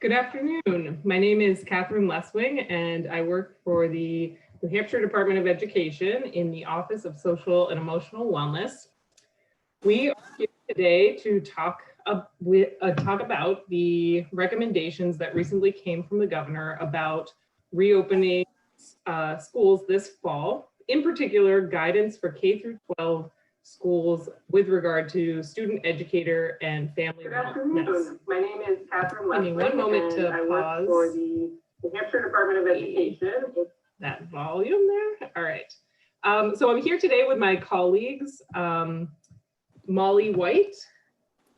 Good afternoon. My name is Catherine Leswing, and I work for the New Hampshire Department of Education in the Office of Social and Emotional Wellness. We are here today to talk about the recommendations that recently came from the governor about reopening schools this fall, in particular guidance for K through 12 schools with regard to student, educator, and family wellness. My name is Catherine Leslie. Give me one moment to pause. For the New Hampshire Department of Education. That volume there. All right. So I'm here today with my colleagues, Molly White,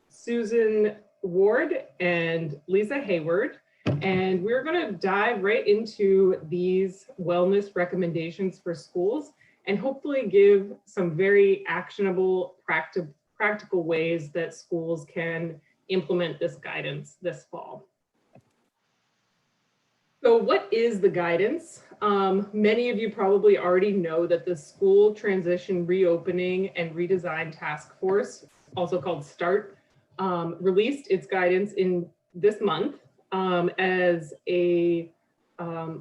Susan Ward, and Lisa Hayward. And we're going to dive right into these wellness recommendations for schools and hopefully give some very actionable, practical ways that schools can implement this guidance this fall. So what is the guidance? Many of you probably already know that the School Transition Reopening and Redesign Task Force, also called START, released its guidance in this month as a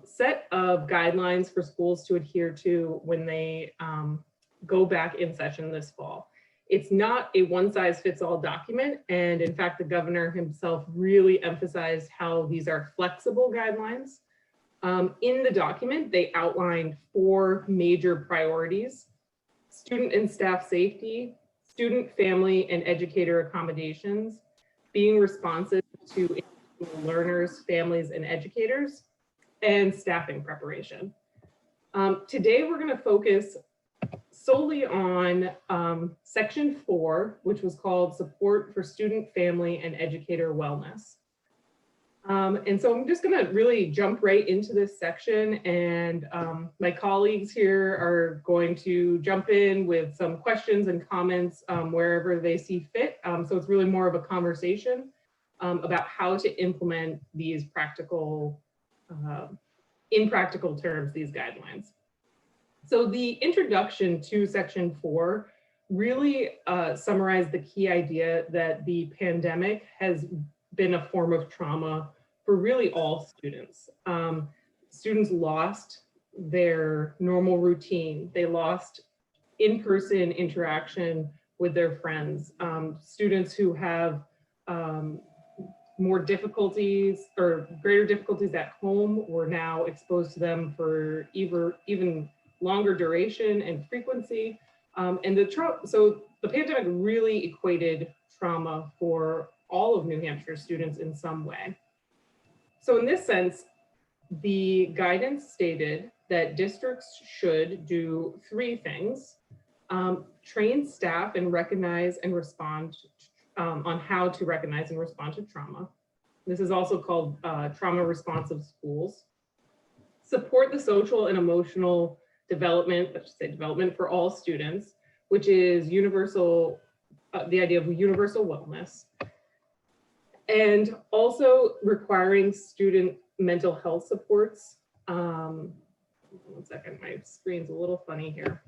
set of guidelines for schools to adhere to when they go back in session this fall. It's not a one-size-fits-all document, and in fact, the governor himself really emphasized how these are flexible guidelines. In the document, they outlined 4 major priorities: student and staff safety, student, family, and educator accommodations, being responsive to learners, families, and educators, and staffing preparation. Today, we're going to focus solely on section 4, which was called Support for Student, Family, and Educator Wellness. And so I'm just going to really jump right into this section, and my colleagues here are going to jump in with some questions and comments wherever they see fit. So it's really more of a conversation about how to implement these in practical terms, these guidelines. So the introduction to section 4 really summarized the key idea that the pandemic has been a form of trauma for really all students. Students lost their normal routine. They lost in-person interaction with their friends. Students who have more difficulties or greater difficulties at home were now exposed to them for even longer duration and frequency. So the pandemic really equated trauma for all of New Hampshire students in some way. So in this sense, the guidance stated that districts should do 3 things: train staff and recognize and respond on how to recognize and respond to trauma. This is also called trauma responsive schools. Support the social and emotional development, let's just say development for all students, which is universal, the idea of universal wellness. And also requiring student mental health supports. One second, my screen's a little funny here.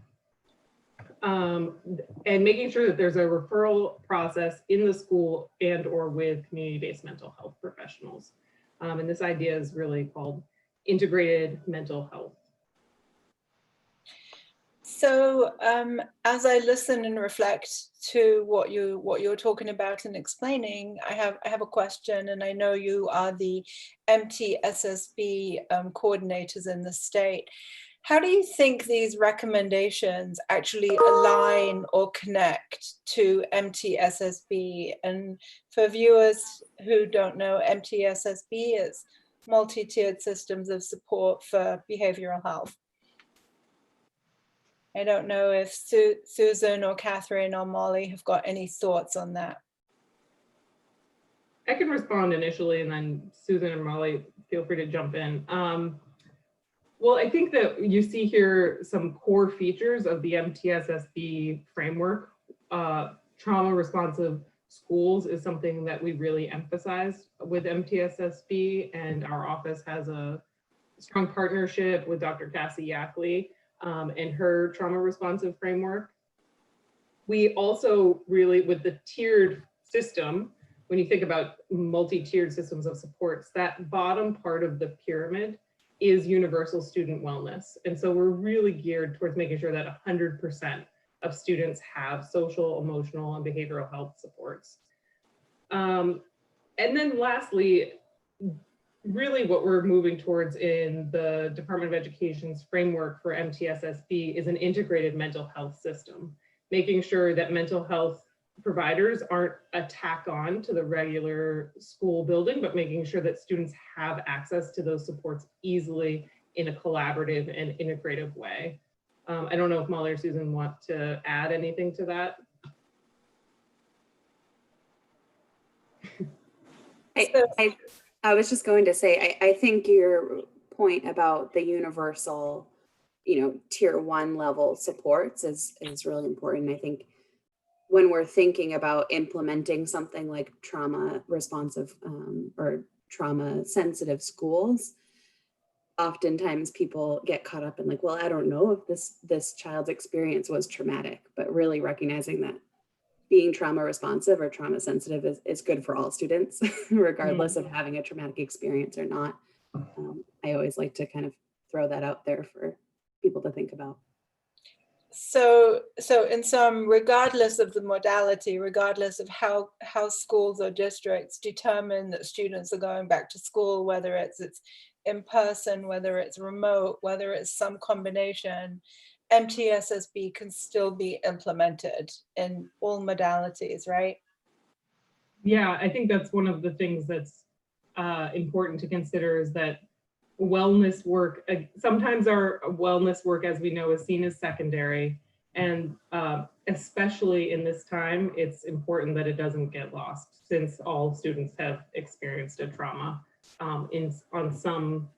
And making sure that there's a referral process in the school and or with community-based mental health professionals. And this idea is really called integrated mental health. So as I listen and reflect to what you're talking about and explaining, I have a question, and I know you are the MTSSB coordinators in the state. How do you think these recommendations actually align or connect to MTSSB? And for viewers who don't know, MTSSB is multi-tiered systems of support for behavioral health. I don't know if Susan or Catherine or Molly have got any thoughts on that. I can respond initially, and then Susan and Molly, feel free to jump in. Well, I think that you see here some core features of the MTSSB framework. Trauma responsive schools is something that we really emphasize with MTSSB, and our office has a strong partnership with Dr. Cassie Yackley and her trauma responsive framework. We also really, with the tiered system, when you think about multi-tiered systems of supports, that bottom part of the pyramid is universal student wellness. And so we're really geared towards making sure that 100% of students have social, emotional, and behavioral health supports. And then lastly, really what we're moving towards in the Department of Education's framework for MTSSB is an integrated mental health system, making sure that mental health providers aren't a tack on to the regular school building, but making sure that students have access to those supports easily in a collaborative and integrative way. I don't know if Molly or Susan want to add anything to that. I was just going to say, I think your point about the universal, tier 1 level supports is really important. I think when we're thinking about implementing something like trauma responsive or trauma sensitive schools, oftentimes people get caught up in like, well, I don't know if this child's experience was traumatic, but really recognizing that being trauma responsive or trauma sensitive is good for all students, regardless of having a traumatic experience or not. I always like to kind of throw that out there for people to think about. So in sum, regardless of the modality, regardless of how schools or districts determine that students are going back to school, whether it's in person, whether it's remote, whether it's some combination, MTSSB can still be implemented in all modalities, right? Yeah, I think that's one of the things that's important to consider is that wellness work, sometimes our wellness work, as we know, is seen as secondary. And especially in this time, it's important that it doesn't get lost, since all students have experienced a trauma on some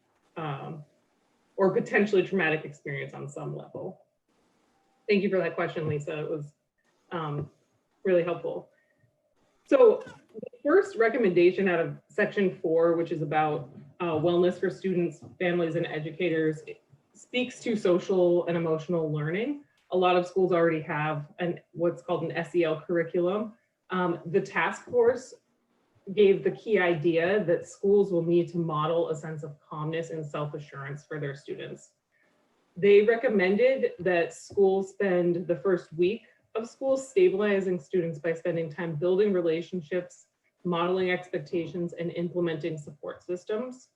or potentially traumatic experience on some level. Thank you for that question, Lisa. It was really helpful. So the first recommendation out of section 4, which is about wellness for students, families, and educators, speaks to social and emotional learning. A lot of schools already have what's called an SEL curriculum. The task force gave the key idea that schools will need to model a sense of calmness and self-assurance for their students. They recommended that schools spend the first week of school stabilizing students by spending time building relationships, modeling expectations, and implementing support systems.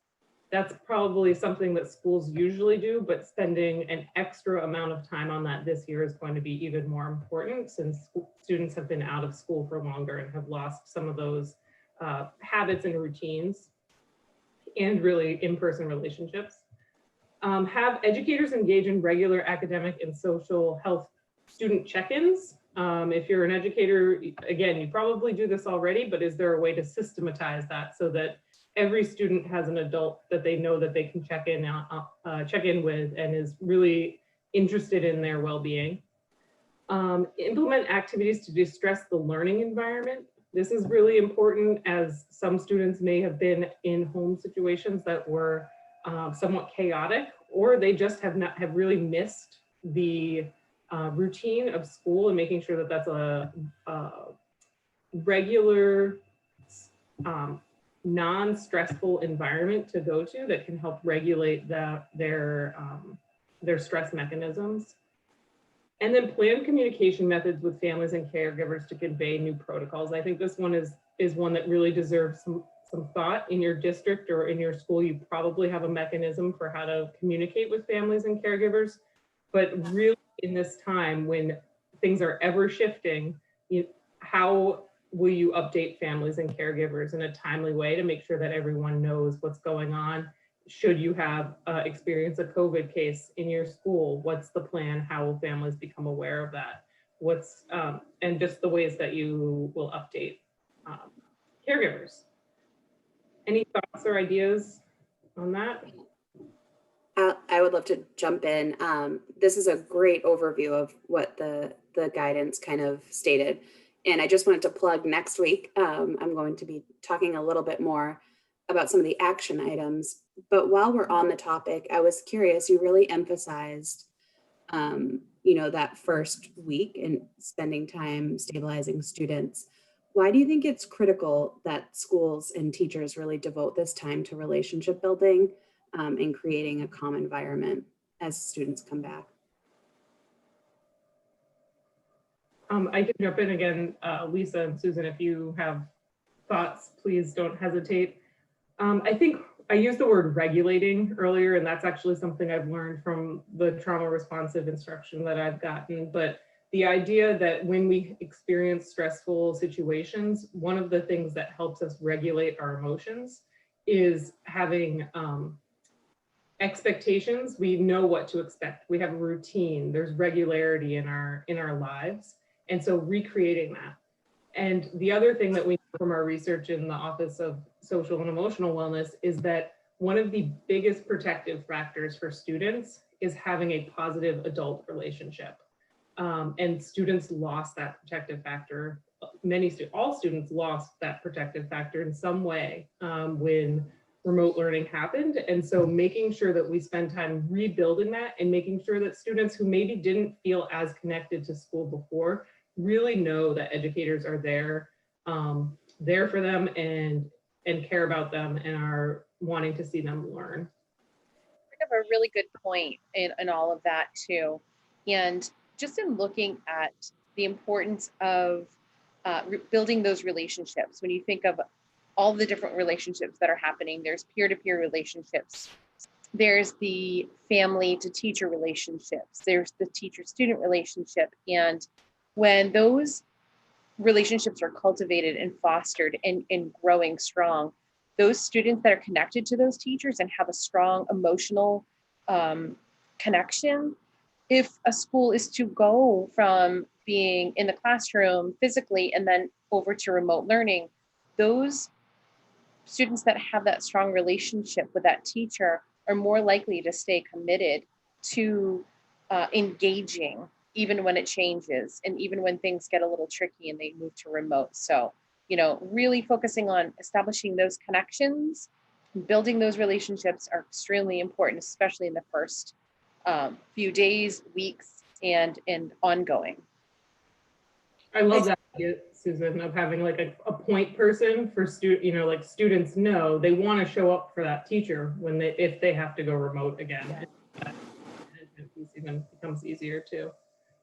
That's probably something that schools usually do, but spending an extra amount of time on that this year is going to be even more important, since students have been out of school for longer and have lost some of those habits and routines and really in-person relationships. Have educators engage in regular academic and social health student check-ins. If you're an educator, again, you probably do this already, but is there a way to systematize that so that every student has an adult that they know that they can check in with and is really interested in their well-being? Implement activities to de-stress the learning environment. This is really important, as some students may have been in home situations that were somewhat chaotic, or they just have really missed the routine of school, and making sure that that's a regular, non-stressful environment to go to that can help regulate their stress mechanisms. And then plan communication methods with families and caregivers to convey new protocols. I think this one is one that really deserves some thought. In your district or in your school, you probably have a mechanism for how to communicate with families and caregivers, but really in this time when things are ever shifting, how will you update families and caregivers in a timely way to make sure that everyone knows what's going on? Should you have experienced a COVID case in your school, what's the plan? How will families become aware of that? And just the ways that you will update caregivers. Any thoughts or ideas on that? I would love to jump in. This is a great overview of what the guidance kind of stated. And I just wanted to plug next week. I'm going to be talking a little bit more about some of the action items. But while we're on the topic, I was curious, you really emphasized, that first week and spending time stabilizing students. Why do you think it's critical that schools and teachers really devote this time to relationship building and creating a calm environment as students come back? I can jump in again, Lisa and Susan, if you have thoughts, please don't hesitate. I think I used the word regulating earlier, and that's actually something I've learned from the trauma responsive instruction that I've gotten. But the idea that when we experience stressful situations, one of the things that helps us regulate our emotions is having expectations. We know what to expect. We have a routine. There's regularity in our lives, and so recreating that. And the other thing that we know from our research in the Office of Social and Emotional Wellness is that one of the biggest protective factors for students is having a positive adult relationship. And students lost that protective factor. All students lost that protective factor in some way when remote learning happened. And so making sure that we spend time rebuilding that and making sure that students who maybe didn't feel as connected to school before really know that educators are there for them and care about them and are wanting to see them learn. I have a really good point in all of that too. And just in looking at the importance of building those relationships, when you think of all the different relationships that are happening, there's peer-to-peer relationships, there's the family to teacher relationships, there's the teacher-student relationship. And when those relationships are cultivated and fostered and growing strong, those students that are connected to those teachers and have a strong emotional connection, if a school is to go from being in the classroom physically and then over to remote learning, those students that have that strong relationship with that teacher are more likely to stay committed to engaging even when it changes and even when things get a little tricky and they move to remote. So, really focusing on establishing those connections, building those relationships are extremely important, especially in the first few days, weeks, and ongoing. I love that idea, Susan, of having like a point person for like students know they want to show up for that teacher if they have to go remote again. And that management piece even becomes easier too.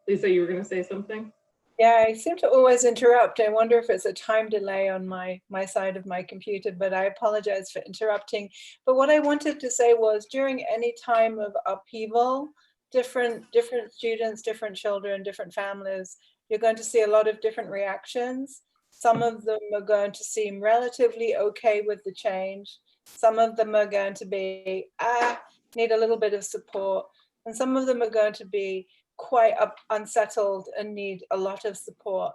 Lisa, you were going to say something? Yeah, I seem to always interrupt. I wonder if it's a time delay on my side of my computer, but I apologize for interrupting. But what I wanted to say was during any time of upheaval, different students, different children, different families, you're going to see a lot of different reactions. Some of them are going to seem relatively okay with the change. Some of them are going to be, need a little bit of support. And some of them are going to be quite unsettled and need a lot of support.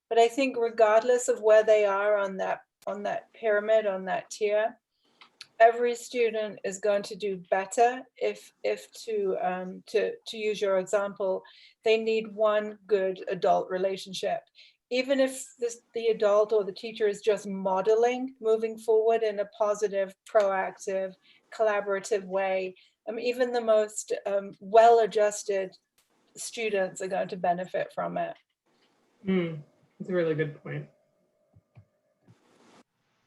But I think regardless of where they are on that pyramid, on that tier, every student is going to do better if to use your example, they need one good adult relationship. Even if the adult or the teacher is just modeling moving forward in a positive, proactive, collaborative way, even the most well-adjusted students are going to benefit from it. That's a really good point.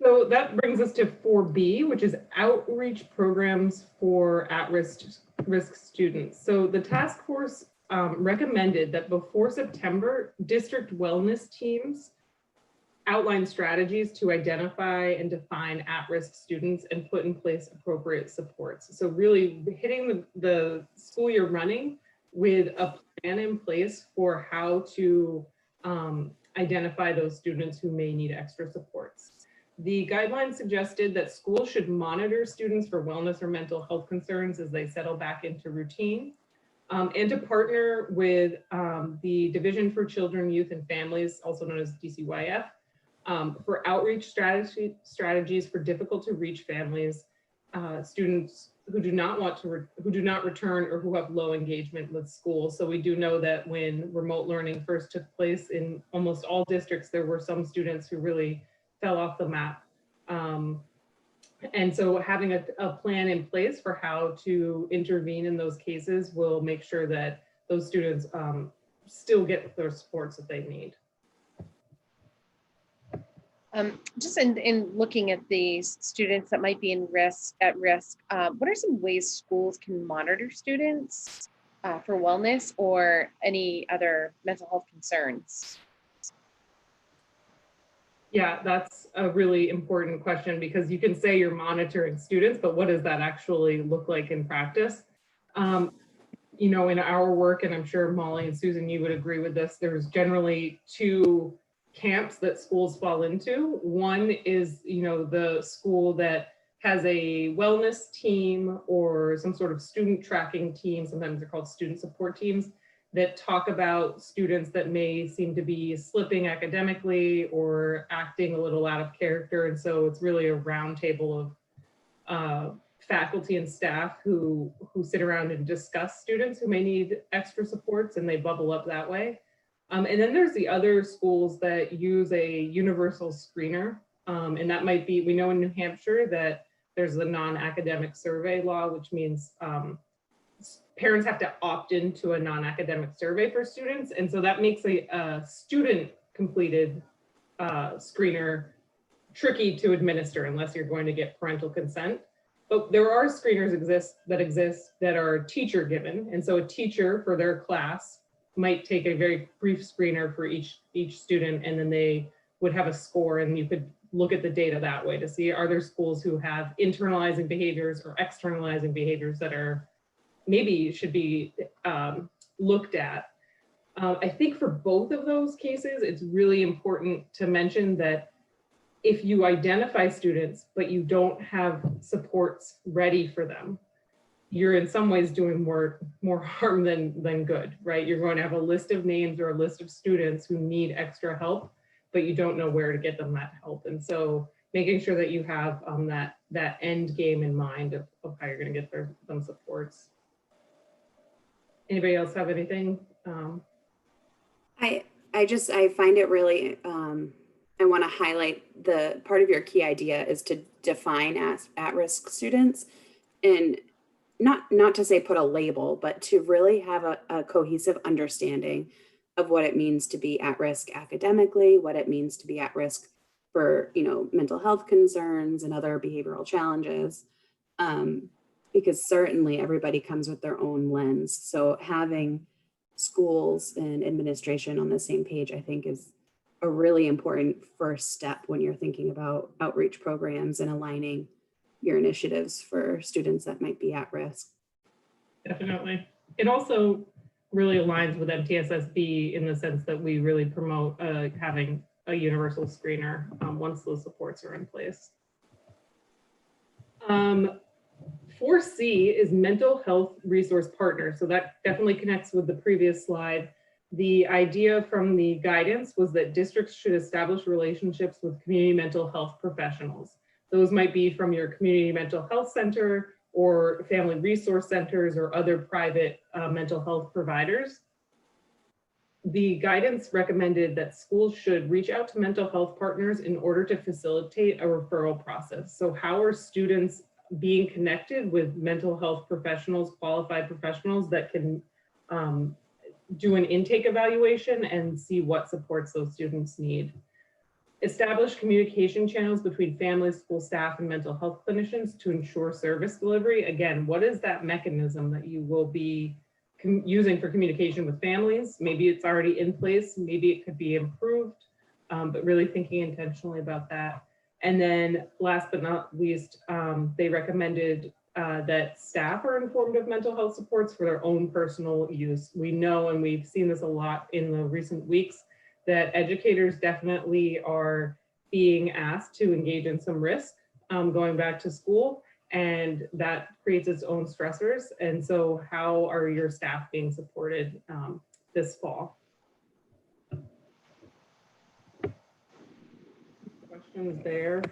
So that brings us to 4B, which is outreach programs for at-risk students. So the task force recommended that before September, district wellness teams outline strategies to identify and define at-risk students and put in place appropriate supports. So really hitting the school year running with a plan in place for how to identify those students who may need extra supports. The guidelines suggested that schools should monitor students for wellness or mental health concerns as they settle back into routine, and to partner with the Division for Children, Youth, and Families, also known as DCYF, for outreach strategies for difficult to reach families, students who do not return or who have low engagement with school. So we do know that when remote learning first took place in almost all districts, there were some students who really fell off the map. And so having a plan in place for how to intervene in those cases will make sure that those students still get their supports that they need. Just in looking at these students that might be at risk, what are some ways schools can monitor students for wellness or any other mental health concerns? Yeah, that's a really important question, because you can say you're monitoring students, but what does that actually look like in practice? You know, in our work, and I'm sure Molly and Susan, you would agree with this, there's generally two camps that schools fall into. One is, you know, the school that has a wellness team or some sort of student tracking team, sometimes they're called student support teams, that talk about students that may seem to be slipping academically or acting a little out of character. And so it's really a roundtable of faculty and staff who sit around and discuss students who may need extra supports, and they bubble up that way. And then there's the other schools that use a universal screener. And that might be, we know in New Hampshire that there's a non-academic survey law, which means parents have to opt into a non-academic survey for students. And so that makes a student completed screener tricky to administer unless you're going to get parental consent. But there are screeners that are teacher given. And so a teacher for their class might take a very brief screener for each student, and then they would have a score, and you could look at the data that way to see, are there schools who have internalizing behaviors or externalizing behaviors that are maybe should be looked at. I think for both of those cases, it's really important to mention that if you identify students, but you don't have supports ready for them, you're in some ways doing more harm than good, right? You're going to have a list of names or a list of students who need extra help, but you don't know where to get them that help. And so making sure that you have that end game in mind of how you're going to get them supports. Anybody else have anything? I find it really, I want to highlight the part of your key idea is to define as at-risk students, and not to say put a label, but to really have a cohesive understanding of what it means to be at risk academically, what it means to be at risk for, you know, mental health concerns and other behavioral challenges. Because certainly everybody comes with their own lens. So having schools and administration on the same page, I think, is a really important first step when you're thinking about outreach programs and aligning your initiatives for students that might be at risk. Definitely. It also really aligns with MTSSB in the sense that we really promote having a universal screener once those supports are in place. 4C is mental health resource partner. So that definitely connects with the previous slide. The idea from the guidance was that districts should establish relationships with community mental health professionals. Those might be from your community mental health center or family resource centers or other private mental health providers. The guidance recommended that schools should reach out to mental health partners in order to facilitate a referral process. So how are students being connected with mental health professionals, qualified professionals that can do an intake evaluation and see what supports those students need? Establish communication channels between families, school staff, and mental health clinicians to ensure service delivery. Again, what is that mechanism that you will be using for communication with families? Maybe it's already in place, maybe it could be improved, but really thinking intentionally about that. And then last but not least, they recommended that staff are informed of mental health supports for their own personal use. We know, and we've seen this a lot in the recent weeks, that educators definitely are being asked to engage in some risk going back to school, and that creates its own stressors. And so how are your staff being supported this fall? Questions there?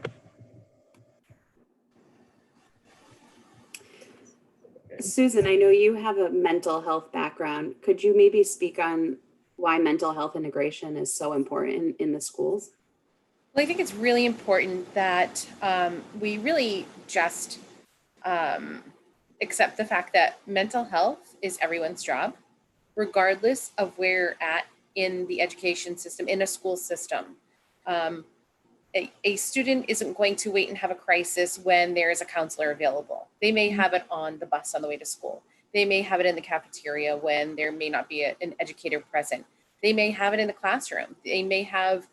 Susan, I know you have a mental health background. Could you maybe speak on why mental health integration is so important in the schools? Well, I think it's really important that we really just accept the fact that mental health is everyone's job, regardless of where you're at in the education system, in a school system. a student isn't going to wait and have a crisis when there is a counselor available. They may have it on the bus on the way to school. They may have it in the cafeteria when there may not be an educator present. They may have it in the classroom. They may have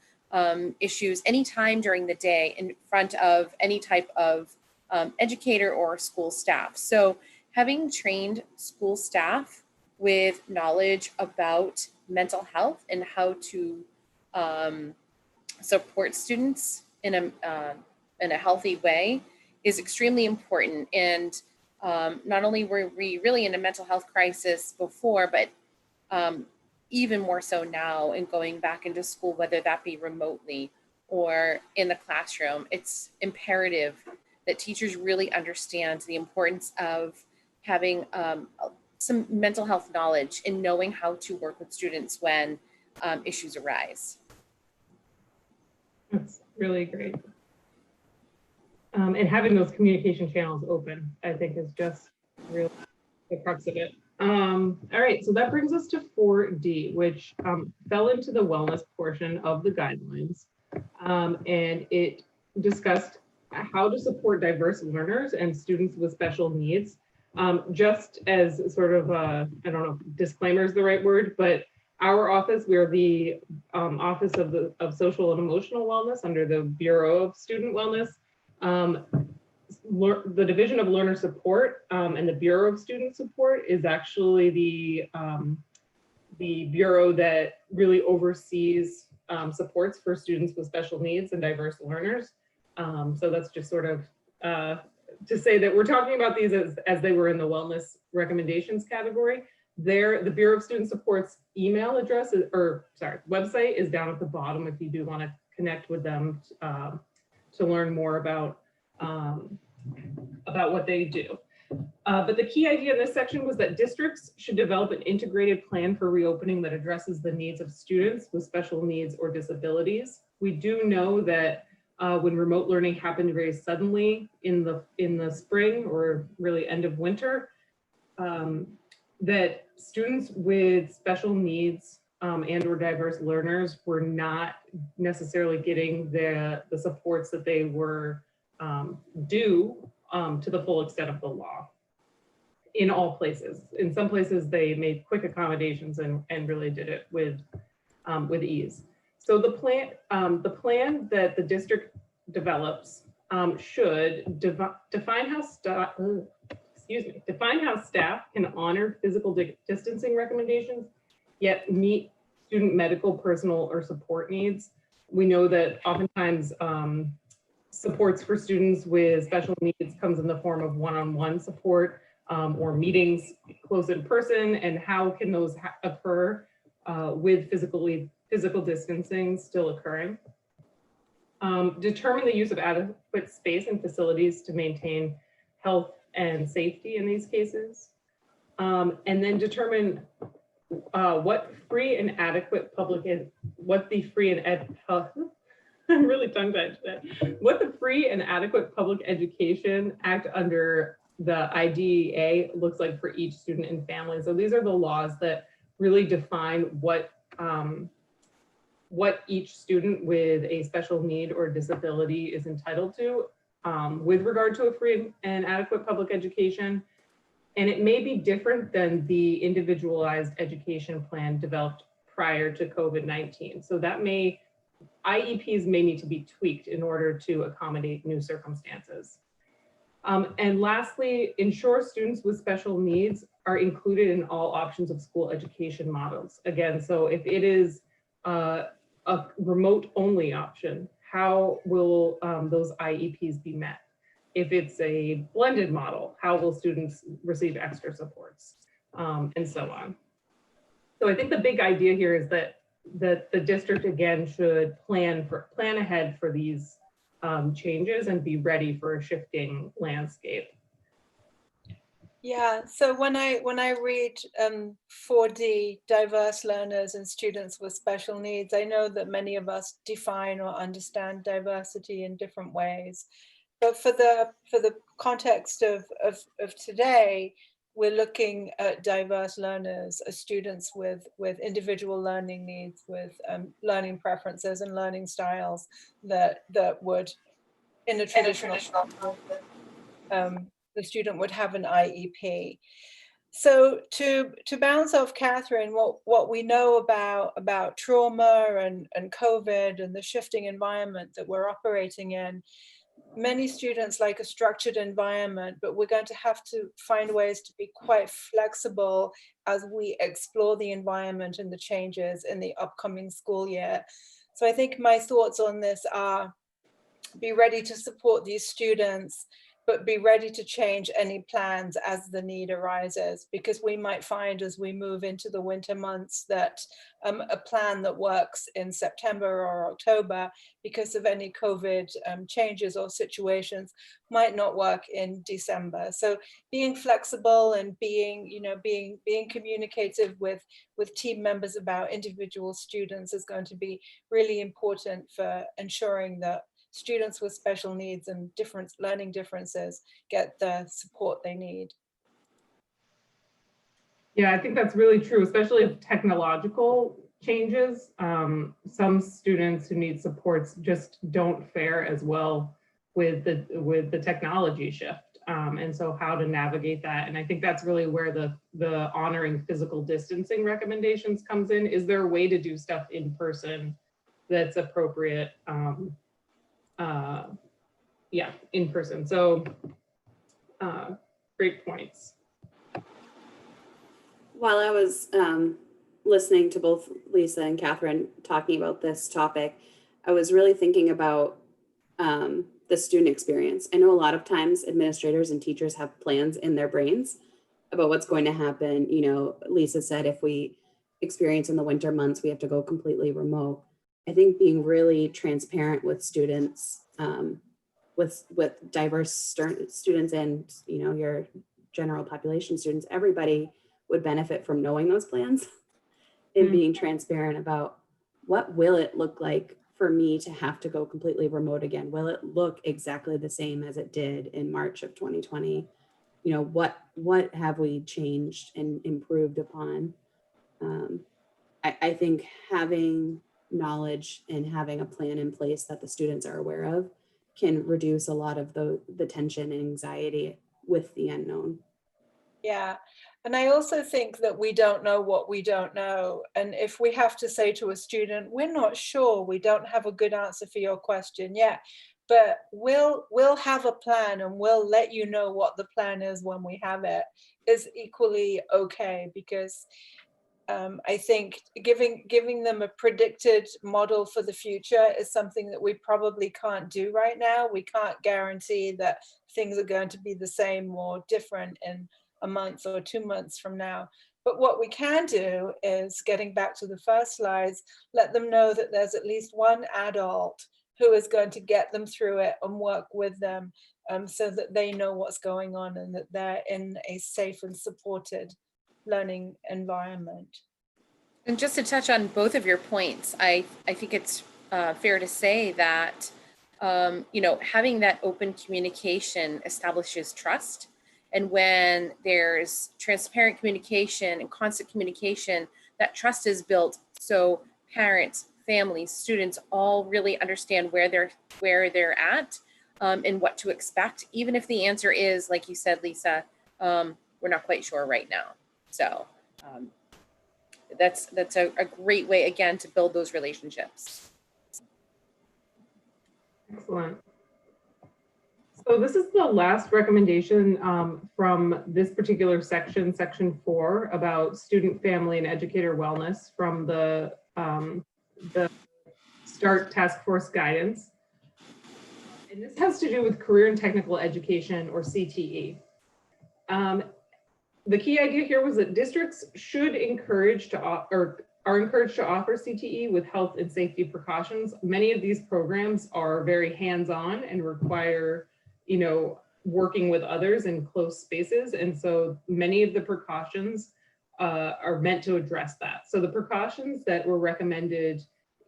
issues anytime during the day in front of any type of educator or school staff. So having trained school staff with knowledge about mental health and how to support students in a healthy way is extremely important. And not only were we really in a mental health crisis before, but even more so now in going back into school, whether that be remotely or in the classroom, it's imperative that teachers really understand the importance of having some mental health knowledge and knowing how to work with students when issues arise. That's really great. And having those communication channels open, I think, is just really the crux of it. All right, so that brings us to 4D, which fell into the wellness portion of the guidelines. And it discussed how to support diverse learners and students with special needs. Just as sort of, I don't know if disclaimer is the right word, but our office, we're the Office of Social and Emotional Wellness under the Bureau of Student Wellness. The Division of Learner Support and the Bureau of Student Support is actually the bureau that really oversees supports for students with special needs and diverse learners. So that's just sort of to say that we're talking about these as they were in the wellness recommendations category. The Bureau of Student Support's email address website is down at the bottom if you do want to connect with them to learn more about what they do. But the key idea in this section was that districts should develop an integrated plan for reopening that addresses the needs of students with special needs or disabilities. We do know that when remote learning happened very suddenly in the spring or really end of winter, that students with special needs and or diverse learners were not necessarily getting the supports that they were due to the full extent of the law in all places. In some places, they made quick accommodations and really did it with ease. So the plan that the district develops should define how staff can honor physical distancing recommendations, yet meet student medical, personal, or support needs. We know that oftentimes supports for students with special needs comes in the form of one-on-one support or meetings close in person, and how can those occur with physical distancing still occurring. Determine the use of adequate space and facilities to maintain health and safety in these cases. And then determine what the free and adequate public education act under the IDEA looks like for each student and family. So these are the laws that really define what each student with a special need or disability is entitled to with regard to a free and adequate public education. And it may be different than the individualized education plan developed prior to COVID-19. So IEPs may need to be tweaked in order to accommodate new circumstances. And lastly, ensure students with special needs are included in all options of school education models. Again, so if it is a remote only option, how will those IEPs be met? If it's a blended model, how will students receive extra supports, and so on. So I think the big idea here is that the district again should plan ahead for these changes and be ready for a shifting landscape. Yeah, so when I read 4D, diverse learners and students with special needs, I know that many of us define or understand diversity in different ways. But for the context of today, we're looking at diverse learners, students with individual learning needs, with learning preferences and learning styles that would, in a traditional the student would have an IEP. So to bounce off Catherine, what we know about trauma and COVID and the shifting environment that we're operating in, many students like a structured environment, but we're going to have to find ways to be quite flexible as we explore the environment and the changes in the upcoming school year. So I think my thoughts on this are, be ready to support these students, but be ready to change any plans as the need arises, because we might find as we move into the winter months that a plan that works in September or October because of any COVID changes or situations might not work in December. So being flexible and being communicative with team members about individual students is going to be really important for ensuring that students with special needs and different learning differences get the support they need. Yeah, I think that's really true, especially if technological changes. Some students who need supports just don't fare as well with the technology shift. And so how to navigate that. And I think that's really where the honoring physical distancing recommendations comes in. Is there a way to do stuff in person that's appropriate? Yeah, in person. So great points. While I was listening to both Lisa and Catherine talking about this topic, I was really thinking about the student experience. I know a lot of times administrators and teachers have plans in their brains about what's going to happen. You know, Lisa said if we experience in the winter months, we have to go completely remote. I think being really transparent with students, with diverse students and, you know, your general population students, everybody would benefit from knowing those plans and being transparent about what will it look like for me to have to go completely remote again? Will it look exactly the same as it did in March of 2020? You know, what have we changed and improved upon? I think having knowledge and having a plan in place that the students are aware of can reduce a lot of the tension and anxiety with the unknown. Yeah, and I also think that we don't know what we don't know. And if we have to say to a student, we're not sure, we don't have a good answer for your question yet, but we'll have a plan and we'll let you know what the plan is when we have it, is equally okay, because I think giving them a predicted model for the future is something that we probably can't do right now. We can't guarantee that things are going to be the same or different in a month or 2 months from now. But what we can do is, getting back to the first slides, let them know that there's at least one adult who is going to get them through it and work with them, so that they know what's going on and that they're in a safe and supported learning environment. And just to touch on both of your points, I think it's fair to say that you know, having that open communication establishes trust. And when there's transparent communication and constant communication, that trust is built. So parents, families, students all really understand where they're at and what to expect, even if the answer is, like you said, Lisa, we're not quite sure right now. So that's a great way, again, to build those relationships. Excellent. So this is the last recommendation from this particular section, section 4, about student, family, and educator wellness from the START Task Force guidance. And this has to do with career and technical education, or CTE. The key idea here was that districts should encourage to are encouraged to offer CTE with health and safety precautions. Many of these programs are very hands-on and require, you know, working with others in close spaces. And so many of the precautions are meant to address that. So the precautions that were recommended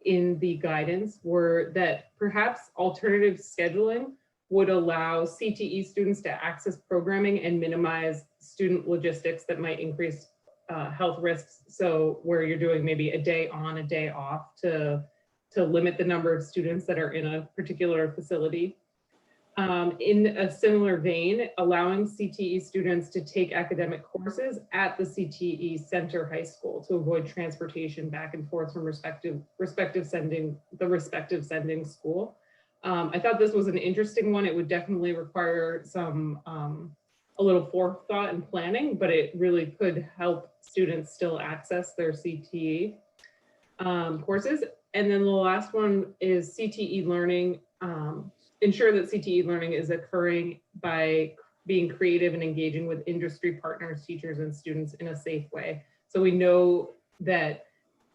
in the guidance were that perhaps alternative scheduling would allow CTE students to access programming and minimize student logistics that might increase health risks. So where you're doing maybe a day on, a day off to limit the number of students that are in a particular facility. In a similar vein, allowing CTE students to take academic courses at the CTE Center High School to avoid transportation back and forth from respective sending school. I thought this was an interesting one. It would definitely require some a little forethought and planning, but it really could help students still access their CTE courses. And then the last one is CTE learning. Ensure that CTE learning is occurring by being creative and engaging with industry partners, teachers, and students in a safe way. So we know that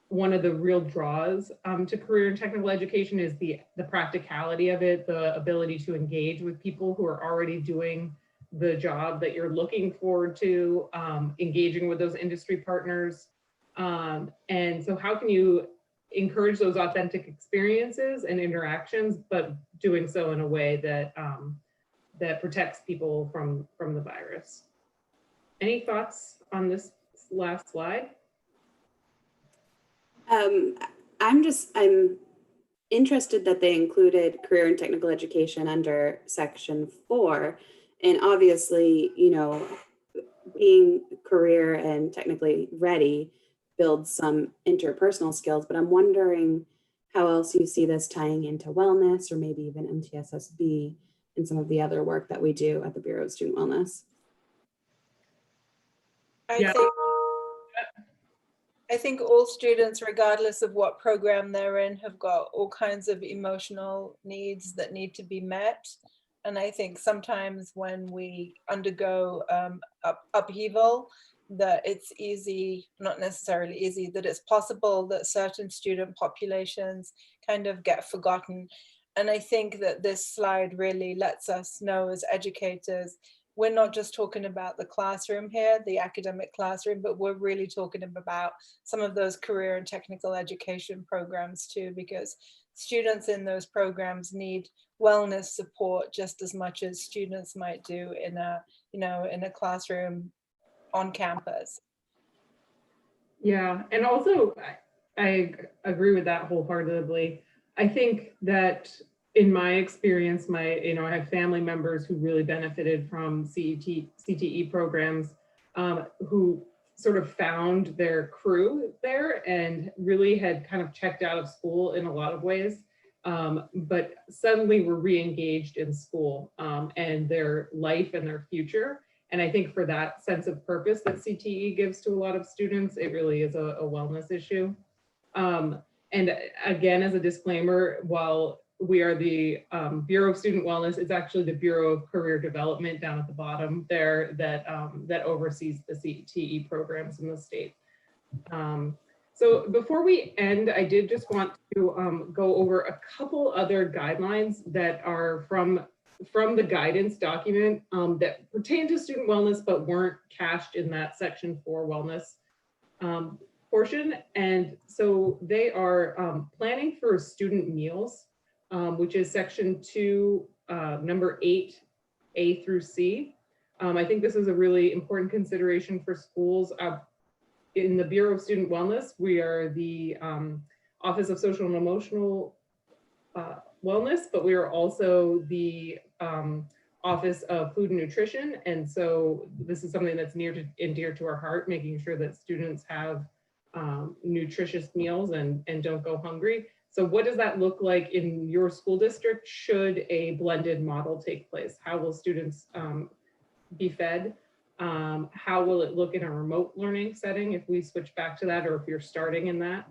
one of the real draws to career and technical education is the practicality of it, the ability to engage with people who are already doing the job that you're looking forward to, engaging with those industry partners. And so how can you encourage those authentic experiences and interactions, but doing so in a way that that protects people from the virus? Any thoughts on this last slide? I'm interested that they included career and technical education under section 4. And obviously, you know, being career and technically ready builds some interpersonal skills, but I'm wondering how else you see this tying into wellness or maybe even MTSSB and some of the other work that we do at the Bureau of Student Wellness. I think all students, regardless of what program they're in, have got all kinds of emotional needs that need to be met. And I think sometimes when we undergo upheaval, that it's easy, not necessarily easy, that it's possible that certain student populations kind of get forgotten. And I think that this slide really lets us know as educators, we're not just talking about the classroom here, the academic classroom, but we're really talking about some of those career and technical education programs too, because students in those programs need wellness support just as much as students might do in a, you know, in a classroom on campus. Yeah, and also I agree with that wholeheartedly. I think that in my experience, I have family members who really benefited from CTE programs, who sort of found their crew there and really had kind of checked out of school in a lot of ways, but suddenly were re-engaged in school and their life and their future. And I think for that sense of purpose that CTE gives to a lot of students, it really is a wellness issue. And again, as a disclaimer, while we are the Bureau of Student Wellness, it's actually the Bureau of Career Development down at the bottom there that oversees the CTE programs in the state. So before we end, I did just want to go over a couple other guidelines that are from the guidance document that pertain to student wellness, but weren't cached in that section 4 wellness portion. And so they are planning for student meals, which is section 2, number 8, A through C. I think this is a really important consideration for schools. In the Bureau of Student Wellness, we are the Office of Social and Emotional Wellness, but we are also the Office of Food and Nutrition. And so this is something that's near and dear to our heart, making sure that students have nutritious meals and don't go hungry. So what does that look like in your school district should a blended model take place? How will students be fed? How will it look in a remote learning setting if we switch back to that, or if you're starting in that?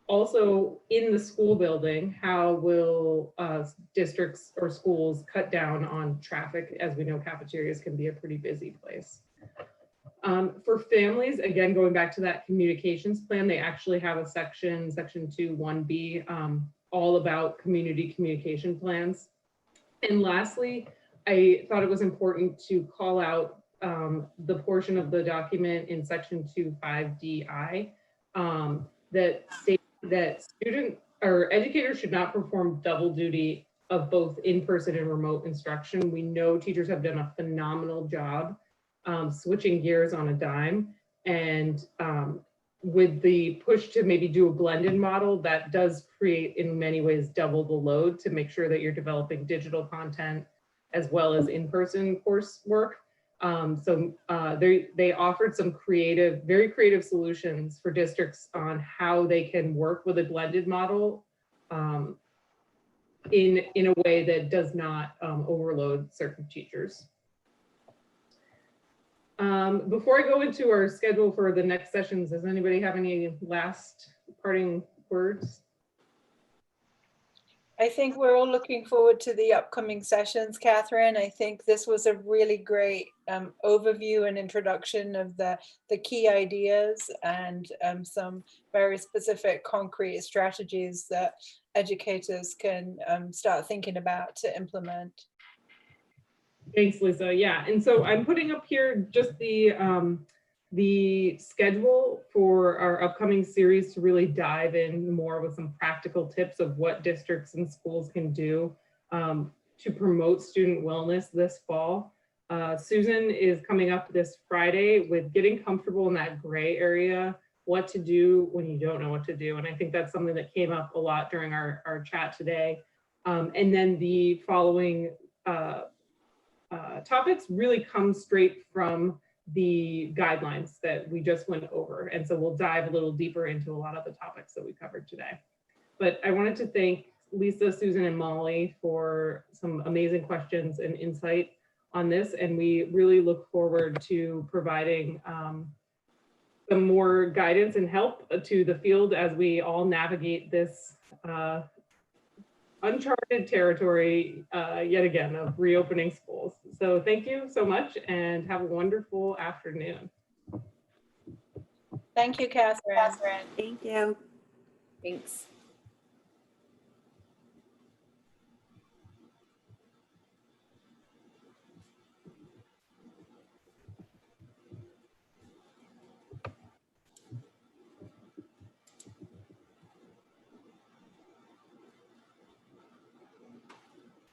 Also in the school building, how will districts or schools cut down on traffic? As we know, cafeterias can be a pretty busy place. For families, again, going back to that communications plan, they actually have a section 2, 1B, all about community communication plans. And lastly, I thought it was important to call out the portion of the document in section 2, 5DI that states that student our educators should not perform double duty of both in-person and remote instruction. We know teachers have done a phenomenal job switching gears on a dime. And with the push to maybe do a blended model, that does create in many ways double the load to make sure that you're developing digital content as well as in-person coursework. They offered some very creative solutions for districts on how they can work with a blended model in a way that does not overload certain teachers. Before I go into our schedule for the next sessions, does anybody have any last parting words? I think we're all looking forward to the upcoming sessions, Catherine. I think this was a really great overview and introduction of the key ideas and some very specific concrete strategies that educators can start thinking about to implement. Thanks, Lisa. Yeah, and so I'm putting up here just the schedule for our upcoming series to really dive in more with some practical tips of what districts and schools can do to promote student wellness this fall. Susan is coming up this Friday with getting comfortable in that gray area, what to do when you don't know what to do. And I think that's something that came up a lot during our chat today. And then the following topics really come straight from the guidelines that we just went over. And so we'll dive a little deeper into a lot of the topics that we covered today. But I wanted to thank Lisa, Susan, and Molly for some amazing questions and insight on this. And we really look forward to providing some more guidance and help to the field as we all navigate this uncharted territory yet again of reopening schools. So thank you so much and have a wonderful afternoon. Thank you, Catherine. Thank you. Thanks.